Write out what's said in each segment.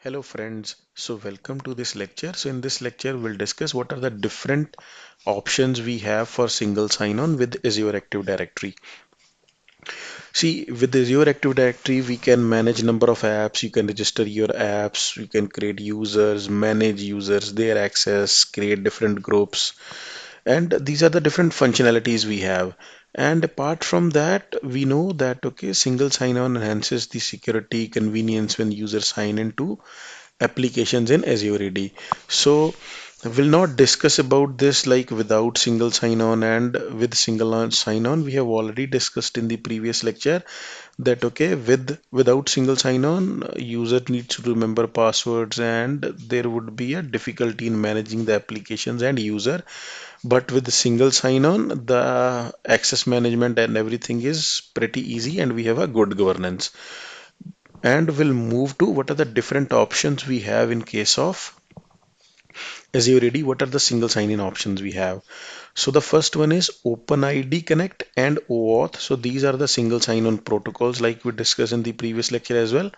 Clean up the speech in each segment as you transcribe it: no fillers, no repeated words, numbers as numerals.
Hello friends, so welcome to this lecture. So in this lecture we'll discuss what are the different options we have for single sign-on with Azure Active Directory. See, with Azure Active Directory we can manage number of apps, you can register your apps, you can create users, manage users, their access, create different groups, and these are the different functionalities we have. And apart from that, we know that okay, single sign-on enhances the security convenience when users sign into applications in Azure AD. So we'll not discuss about this like without single sign-on and with single sign-on. We have already discussed in the previous lecture that okay, without single sign-on, user needs to remember passwords and there would be a difficulty in managing the applications and user. But with the single sign-on, the access management and everything is pretty easy and we have a good governance. And we'll move to what are the different options we have in case of Azure AD. What are the single sign-in options we have? So the first one is OpenID Connect and OAuth. So these are the single sign-on protocols like we discussed in the previous lecture as well.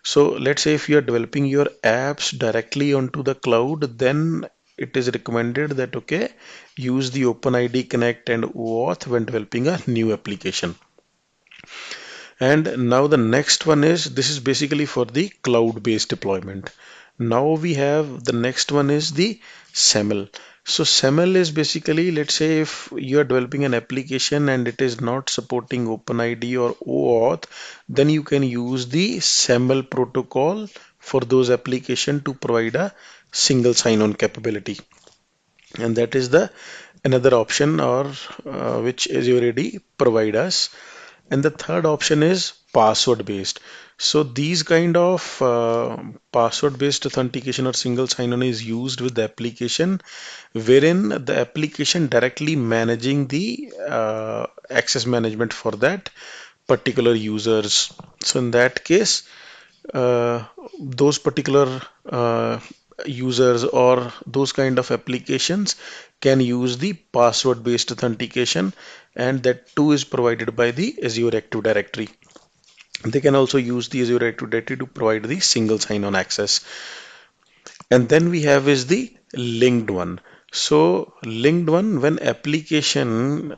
So let's say if you are developing your apps directly onto the cloud, then it is recommended that okay, use the OpenID Connect and OAuth when developing a new application. And now the next one is this is basically for the cloud-based deployment. Now we have the next one is the SAML. So SAML is basically, let's say if you are developing an application and it is not supporting OpenID or OAuth, then you can use the SAML protocol for those applications to provide a single sign-on capability. And that is the another option or which Azure AD provide us. And the third option is password based. So these kind of password based authentication or single sign-on is used with the application wherein the application directly managing the access management for that particular users. So in that case, those particular users or those kind of applications can use the password based authentication, and that too is provided by the Azure Active Directory. They can also use the Azure Active Directory to provide the single sign-on access. And then we have is the linked one. So linked one, when application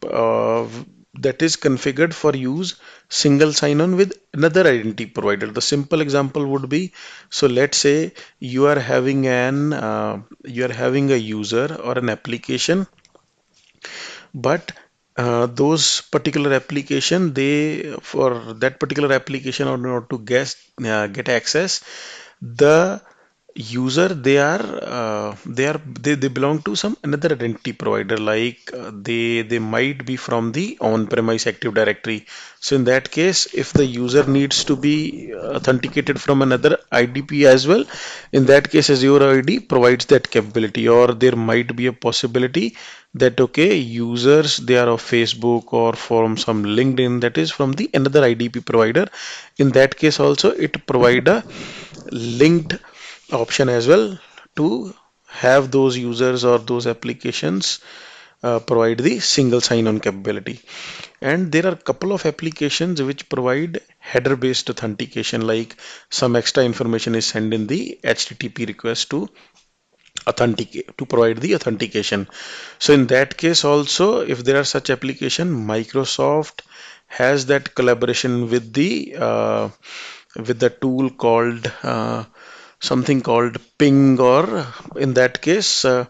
uh, that is configured for use single sign-on with another identity provider. The simple example would be, so let's say you are having a user or an application, but those particular application, they for that particular application or not to get access, the user they belong to some another identity provider, like they might be from the on-premise Active Directory. So in that case, if the user needs to be authenticated from another IDP as well, in that case Azure ID provides that capability. Or there might be a possibility that okay, users they are of Facebook or from some LinkedIn, that is from the another IDP provider. In that case also it provide a linked option as well to have those users or those applications provide the single sign-on capability. And there are a couple of applications which provide header based authentication, like some extra information is sent in the HTTP request to authenticate to provide the authentication. So in that case also, if there are such application, Microsoft has that collaboration with the tool called something called ping, or in that case uh,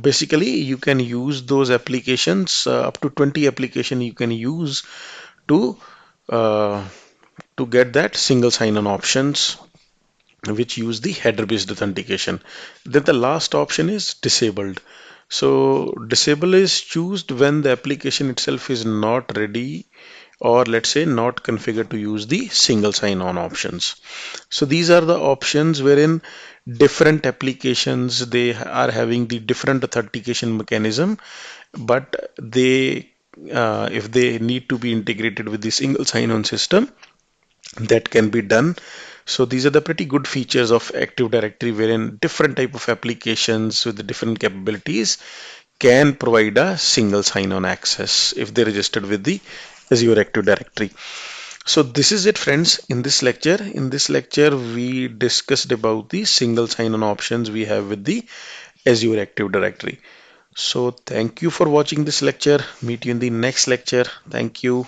basically you can use those applications, up to 20 application you can use to uh, get that single sign-on options which use the header based authentication. Then the last option is disabled. So disable is chosen when the application itself is not ready, or let's say not configured to use the single sign-on options. So these are the options wherein different applications they are having the different authentication mechanism, but they if they need to be integrated with the single sign-on system, that can be done. So these are the pretty good features of Active Directory, wherein different type of applications with the different capabilities can provide a single sign-on access if they registered with the Azure Active Directory. So this is it, friends. In this lecture we discussed about the single sign-on options we have with the Azure Active Directory. So thank you for watching this lecture. Meet you in the next lecture. Thank you.